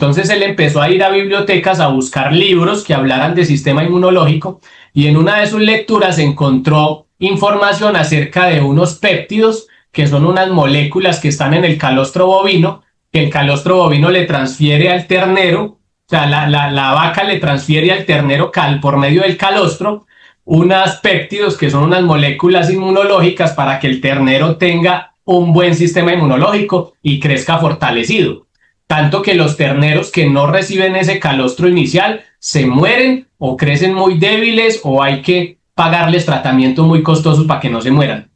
Entonces él empezó a ir a bibliotecas a buscar libros que hablaran de sistema inmunológico y en una de sus lecturas encontró información acerca de unos péptidos que son unas moléculas que están en el calostro bovino, que el calostro bovino le transfiere al ternero, o sea, la vaca le transfiere al ternero por medio del calostro unas péptidos que son unas moléculas inmunológicas para que el ternero tenga un buen sistema inmunológico y crezca fortalecido. Tanto que los terneros que no reciben ese calostro inicial se mueren o crecen muy débiles o hay que pagarles tratamientos muy costosos para que no se mueran.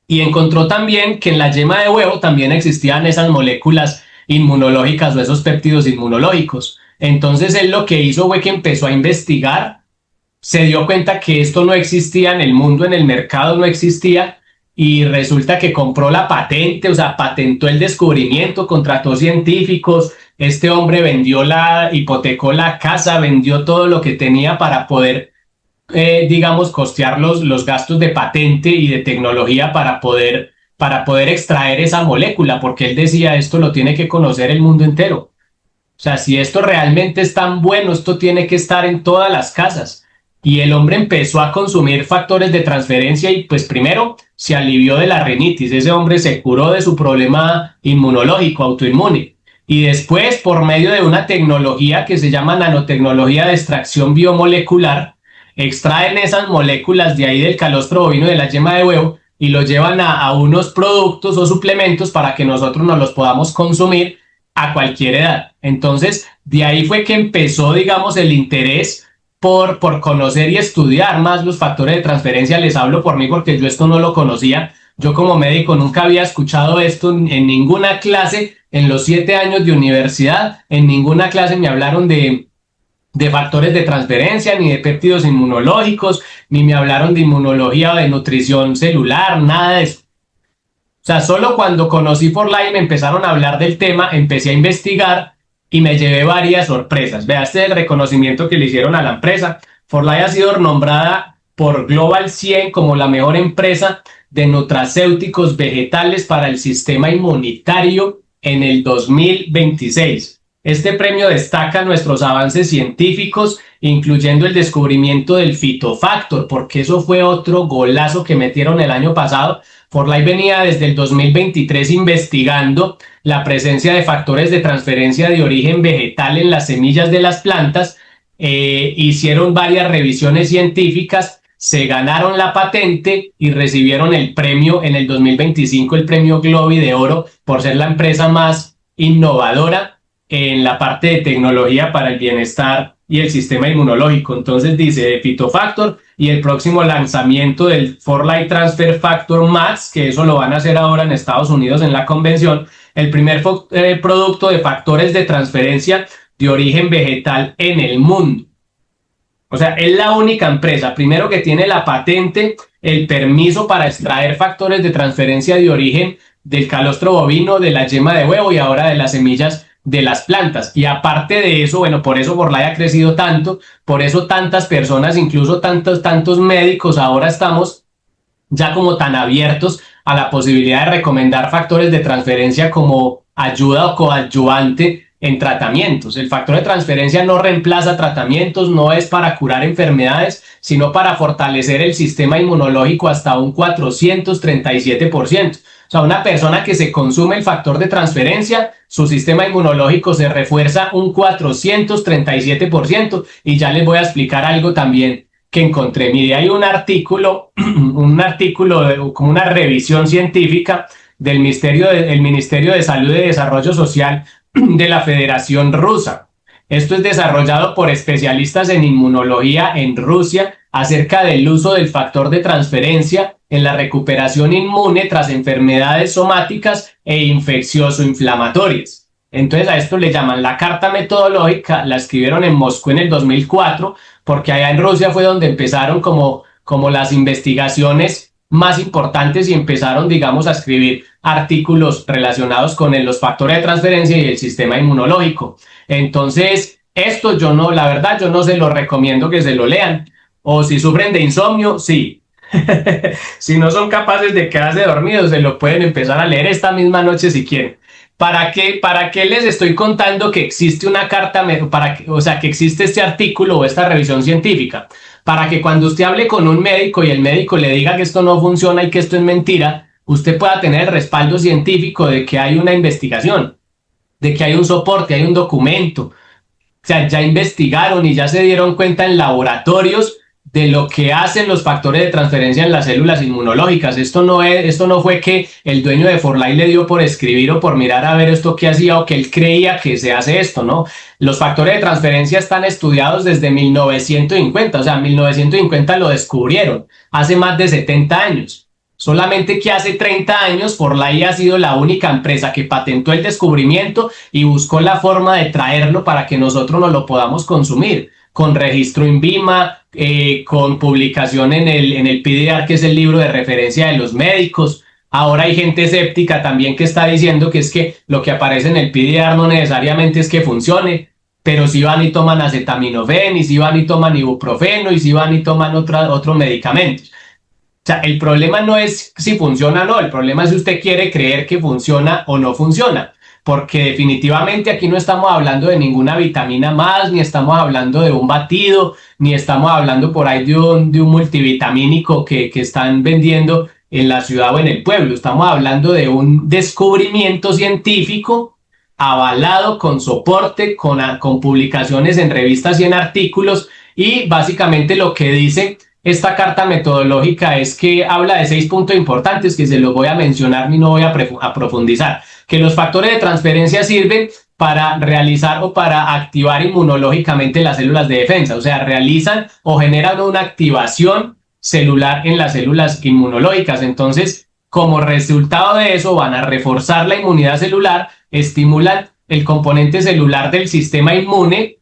Y encontró también que en la yema de huevo también existían esas moléculas inmunológicas o esos péptidos inmunológicos. Entonces él lo que hizo fue que empezó a investigar, se dio cuenta que esto no existía en el mundo, en el mercado no existía, y resulta que compró la patente, o sea, patentó el descubrimiento, contrató científicos, este hombre hipotecó la casa, vendió todo lo que tenía para poder digamos, costear los gastos de patente y de tecnología para poder extraer esa molécula, porque él decía, esto lo tiene que conocer el mundo entero. O sea, si esto realmente es tan bueno, esto tiene que estar en todas las casas. Y el hombre empezó a consumir factores de transferencia y pues primero se alivió de la rinitis. Ese hombre se curó de su problema inmunológico, autoinmune. Y después, por medio de una tecnología que se llama nanotecnología de extracción biomolecular, extraen esas moléculas de ahí del calostro bovino de la yema de huevo y lo llevan a unos productos o suplementos para que nosotros nos los podamos consumir a cualquier edad. Entonces, de ahí fue que empezó, digamos, el interés por conocer y estudiar más los factores de transferencia. Les hablo por mí porque yo esto no lo conocía. Yo como médico nunca había escuchado esto en ninguna clase, en los 7 años de universidad, en ninguna clase me hablaron de factores de transferencia, ni de péptidos inmunológicos, ni me hablaron de inmunología o de nutrición celular, nada de eso. O sea, solo cuando conocí 4Life me empezaron a hablar del tema, empecé a investigar y me llevé varias sorpresas. Vea, este es el reconocimiento que le hicieron a la empresa. 4Life ha sido nombrada por Global 100 como la mejor empresa de nutracéuticos vegetales para el sistema inmunitario en el 2026. Este premio destaca nuestros avances científicos, incluyendo el descubrimiento del fitofactor, porque eso fue otro golazo que metieron el año pasado. 4Life venía desde el 2023 investigando la presencia de factores de transferencia de origen vegetal en las semillas de las plantas. Hicieron varias revisiones científicas, se ganaron la patente y recibieron el premio en el 2025, el premio Globi de Oro, por ser la empresa más innovadora en la parte de tecnología para el bienestar y el sistema inmunológico. Entonces dice Fitofactor y el próximo lanzamiento del 4Life Transfer Factor Max, que eso lo van a hacer ahora en Estados Unidos en la convención, el primer producto de factores de transferencia de origen vegetal en el mundo. O sea, es la única empresa, primero, que tiene la patente, el permiso para extraer factores de transferencia de origen del calostro bovino, de la yema de huevo y ahora de las semillas de las plantas. Y aparte de eso, bueno, por eso 4Life ha crecido tanto, por eso tantas personas, incluso tantos médicos, ahora estamos ya como tan abiertos a la posibilidad de recomendar factores de transferencia como ayuda o coadyuvante en tratamientos. El factor de transferencia no reemplaza tratamientos, no es para curar enfermedades, sino para fortalecer el sistema inmunológico hasta un 437%. O sea, una persona que se consume el factor de transferencia, su sistema inmunológico se refuerza un 437%. Y ya les voy a explicar algo también que encontré. Mire, hay un artículo como una revisión científica del Ministerio de Salud y Desarrollo Social de la Federación Rusa. Esto es desarrollado por especialistas en inmunología en Rusia acerca del uso del factor de transferencia en la recuperación inmune tras enfermedades somáticas e infeccioso-inflamatorias. Entonces a esto le llaman la carta metodológica, la escribieron en Moscú en el 2004, porque allá en Rusia fue donde empezaron como las investigaciones más importantes y empezaron, digamos, a escribir artículos relacionados con los factores de transferencia y el sistema inmunológico. Entonces, esto la verdad, yo no se lo recomiendo que se lo lean. O si sufren de insomnio, sí. Si no son capaces de quedarse dormidos, se lo pueden empezar a leer esta misma noche si quieren. ¿Para qué les estoy contando que existe una carta, o sea, que existe este artículo o esta revisión científica? Para que cuando usted hable con un médico y el médico le diga que esto no funciona y que esto es mentira, usted pueda tener el respaldo científico de que hay una investigación, de que hay un soporte, hay un documento. O sea, ya investigaron y ya se dieron cuenta en laboratorios de lo que hacen los factores de transferencia en las células inmunológicas. Esto no fue que el dueño de Forlay le dio por escribir o por mirar a ver esto que hacía o que él creía que se hace esto, ¿no? Los factores de transferencia están estudiados desde 1950, o sea, 1950 lo descubrieron, hace más de 70 años. Solamente que hace 30 años Forlay ha sido la única empresa que patentó el descubrimiento y buscó la forma de traerlo para que nosotros nos lo podamos consumir, con registro INVIMA, con publicación en el PDR, que es el libro de referencia de los médicos. Ahora hay gente escéptica también que está diciendo que es que lo que aparece en el PDR no necesariamente es que funcione, pero si van y toman acetaminofén, y si van y toman ibuprofeno, y si van y toman otros medicamentos. O sea, el problema no es si funciona o no, el problema es si usted quiere creer que funciona o no funciona, porque definitivamente aquí no estamos hablando de ninguna vitamina más, ni estamos hablando de un batido, ni estamos hablando por ahí de un multivitamínico que están vendiendo en la ciudad o en el pueblo. Estamos hablando de un descubrimiento científico avalado con soporte, con publicaciones en revistas y en artículos, y básicamente lo que dice esta carta metodológica es que habla de 6 puntos importantes que se los voy a mencionar y no voy a profundizar. Que los factores de transferencia sirven para realizar o para activar inmunológicamente las células de defensa, o sea, realizan o generan una activación celular en las células inmunológicas. Entonces, como resultado de eso, van a reforzar la inmunidad celular, estimulan el componente celular del sistema inmune.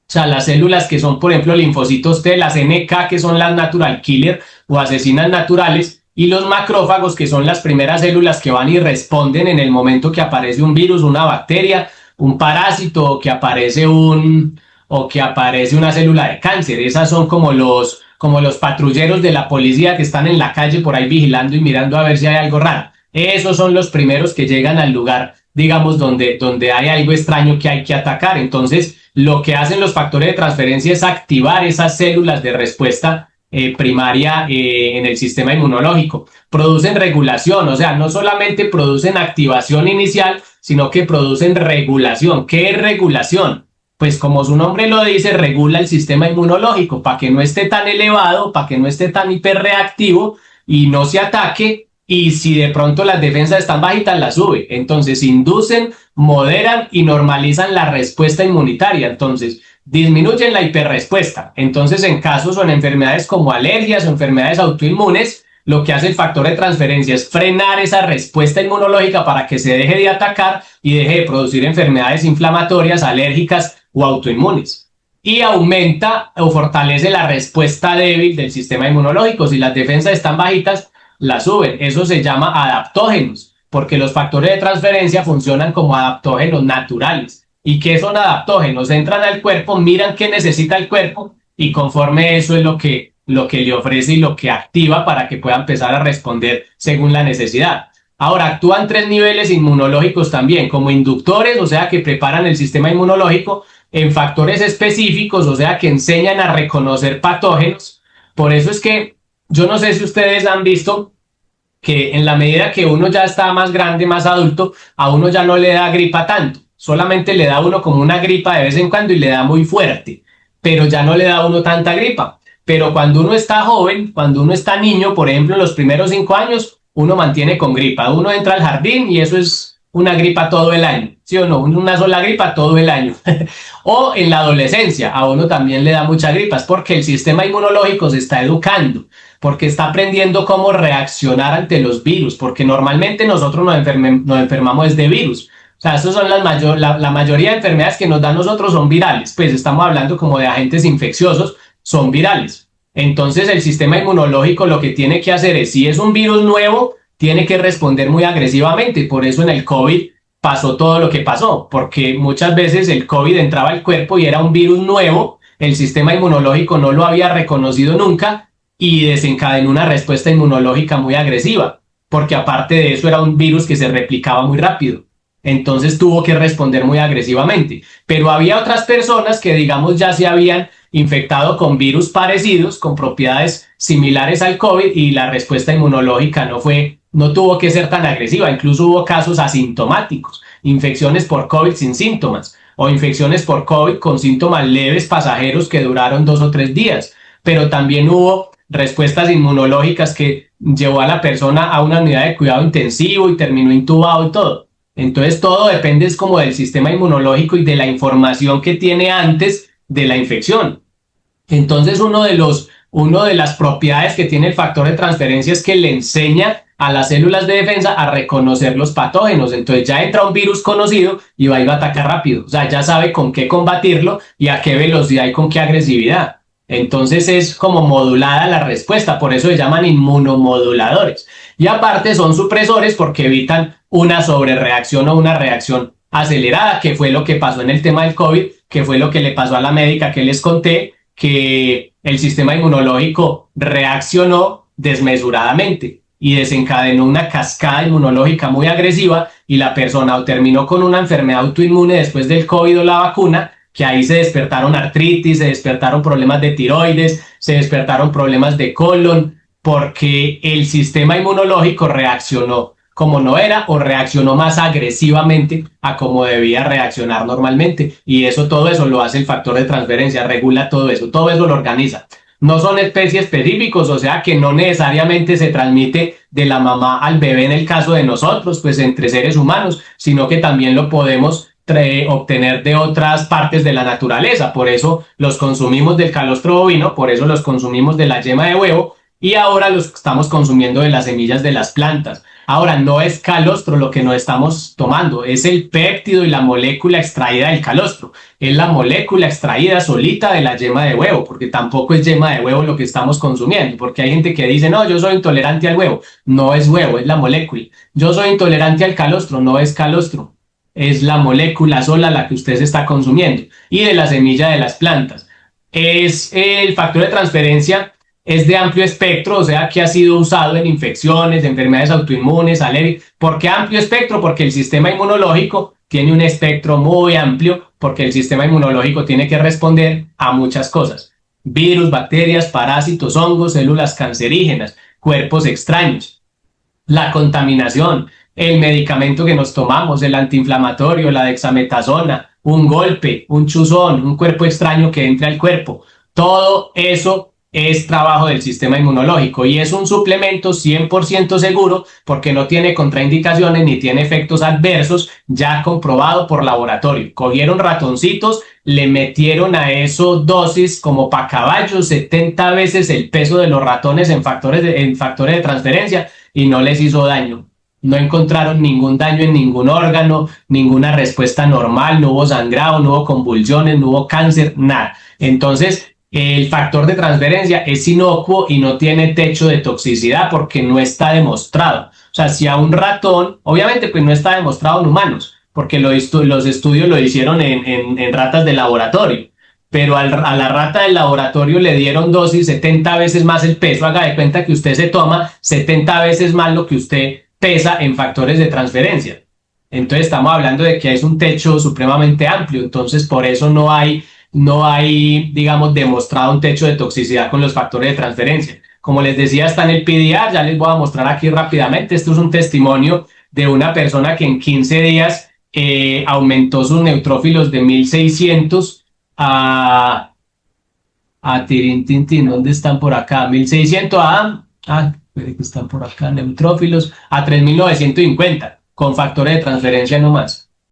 O sea, las células que son, por ejemplo, linfocitos T, las NK, que son las natural killer o asesinas naturales, y los macrófagos, que son las primeras células que van y responden en el momento que aparece un virus, una bacteria, un parásito, o que aparece una célula de cáncer. Esas son como los patrulleros de la policía que están en la calle por ahí vigilando y mirando a ver si hay algo raro. Esos son los primeros que llegan al lugar, digamos, donde hay algo extraño que hay que atacar. Entonces, lo que hacen los factores de transferencia es activar esas células de respuesta primaria en el sistema inmunológico. Producen regulación, o sea, no solamente producen activación inicial, sino que producen regulación. ¿Qué es regulación? Pues como su nombre lo dice, regula el sistema inmunológico para que no esté tan elevado, para que no esté tan hiperreactivo y no se ataque. Y si de pronto las defensas están bajitas, las sube. Entonces inducen, moderan y normalizan la respuesta inmunitaria. Entonces disminuyen la hiperrespuesta. Entonces en casos o en enfermedades como alergias o enfermedades autoinmunes, lo que hace el factor de transferencia es frenar esa respuesta inmunológica para que se deje de atacar y deje de producir enfermedades inflamatorias, alérgicas o autoinmunes. Y aumenta o fortalece la respuesta débil del sistema inmunológico. Si las defensas están bajitas, la suben. Eso se llama adaptógenos, porque los factores de transferencia funcionan como adaptógenos naturales. ¿Y qué son adaptógenos? Entran al cuerpo, miran qué necesita el cuerpo y conforme eso es lo que le ofrece y lo que activa para que pueda empezar a responder según la necesidad. Ahora, actúan 3 niveles inmunológicos también, como inductores, o sea, que preparan el sistema inmunológico, en factores específicos, o sea, que enseñan a reconocer patógenos. Por eso es que yo no sé si ustedes han visto que en la medida que uno ya está más grande, más adulto, a uno ya no le da gripa tanto. Solamente le da a uno como una gripa de vez en cuando y le da muy fuerte, pero ya no le da a uno tanta gripa. Pero cuando uno está joven, cuando uno está niño, por ejemplo, en los primeros 5 años, uno mantiene con gripa. Uno entra al jardín y eso es una gripa todo el año, ¿sí o no? Una sola gripa todo el año. O en la adolescencia, a uno también le da muchas gripas porque el sistema inmunológico se está educando, porque está aprendiendo cómo reaccionar ante los virus, porque normalmente nosotros nos enfermamos de virus. O sea, esas son la mayoría de enfermedades que nos dan nosotros son virales. Pues estamos hablando como de agentes infecciosos, son virales. Entonces el sistema inmunológico lo que tiene que hacer es, si es un virus nuevo, tiene que responder muy agresivamente. Por eso en el COVID pasó todo lo que pasó, porque muchas veces el COVID entraba al cuerpo y era un virus nuevo, el sistema inmunológico no lo había reconocido nunca y desencadenó una respuesta inmunológica muy agresiva, porque aparte de eso era un virus que se replicaba muy rápido. entonces tuvo que responder muy agresivamente. Pero había otras personas que, digamos, ya se habían infectado con virus parecidos, con propiedades similares al COVID, y la respuesta inmunológica no tuvo que ser tan agresiva. Incluso hubo casos asintomáticos, infecciones por COVID sin síntomas, o infecciones por COVID con síntomas leves pasajeros que duraron 2 o 3 días. Pero también hubo respuestas inmunológicas que llevó a la persona a una unidad de cuidado intensivo y terminó intubado y todo. Entonces todo depende es como del sistema inmunológico y de la información que tiene antes de la infección. Entonces una de las propiedades que tiene el factor de transferencia es que le enseña a las células de defensa a reconocer los patógenos. Entonces ya entra un virus conocido y va a ir a atacar rápido. O sea, ya sabe con qué combatirlo y a qué velocidad y con qué agresividad. Entonces es como modulada la respuesta, por eso se llaman inmunomoduladores. Y aparte son supresores porque evitan una sobrereacción o una reacción acelerada, que fue lo que pasó en el tema del COVID, que fue lo que le pasó a la médica que les conté, que el sistema inmunológico reaccionó desmesuradamente y desencadenó una cascada inmunológica muy agresiva y la persona o terminó con una enfermedad autoinmune después del COVID o la vacuna, que ahí se despertaron artritis, se despertaron problemas de tiroides, se despertaron problemas de colon, porque el sistema inmunológico reaccionó como no era o reaccionó más agresivamente a como debía reaccionar normalmente. Y todo eso lo hace el factor de transferencia, regula todo eso lo organiza. No son especies específicos, o sea que no necesariamente se transmite de la mamá al bebé en el caso de nosotros, pues entre seres humanos, sino que también lo podemos obtener de otras partes de la naturaleza. Por eso los consumimos del calostro bovino, por eso los consumimos de la yema de huevo y ahora los estamos consumiendo de las semillas de las plantas. Ahora, no es calostro lo que nos estamos tomando, es el péptido y la molécula extraída del calostro. Es la molécula extraída solita de la yema de huevo, porque tampoco es yema de huevo lo que estamos consumiendo, porque hay gente que dice, no, yo soy intolerante al huevo. No es huevo, es la molécula. Yo soy intolerante al calostro, no es calostro. Es la molécula sola la que usted se está consumiendo. Y de la semilla de las plantas. Es el factor de transferencia. Es de amplio espectro, o sea que ha sido usado en infecciones, enfermedades autoinmunes, alergias. ¿Por qué amplio espectro? Porque el sistema inmunológico tiene un espectro muy amplio, porque el sistema inmunológico tiene que responder a muchas cosas. Virus, bacterias, parásitos, hongos, células cancerígenas, cuerpos extraños, la contaminación, el medicamento que nos tomamos, el antiinflamatorio, la dexametasona, un golpe, un chuzón, un cuerpo extraño que entre al cuerpo. Todo eso es trabajo del sistema inmunológico y es un suplemento 100% seguro porque no tiene contraindicaciones ni tiene efectos adversos, ya comprobado por laboratorio. Cogieron ratoncitos, le metieron a eso dosis como para caballos, 70 veces el peso de los ratones en factores de transferencia y no les hizo daño. No encontraron ningún daño en ningún órgano, ninguna respuesta normal, no hubo sangrado, no hubo convulsiones, no hubo cáncer, nada. Entonces, el factor de transferencia es inocuo y no tiene techo de toxicidad porque no está demostrado. O sea, si a un ratón, obviamente pues no está demostrado en humanos, porque los estudios lo hicieron en ratas de laboratorio, pero a la rata del laboratorio le dieron dosis 70 veces más el peso. Haga de cuenta que usted se toma 70 veces más lo que usted pesa en factores de transferencia. Entonces estamos hablando de que es un techo supremamente amplio, entonces por eso no hay, digamos, demostrado un techo de toxicidad con los factores de transferencia. Como les decía, está en el PDR, ya les voy a mostrar aquí rápidamente. Esto es un testimonio de una persona que en 15 días aumentó sus neutrófilos de 1600 tirintintín, ¿dónde están por acá? 1600 que están por acá, neutrófilos, a 3950, con factores de transferencia nomás.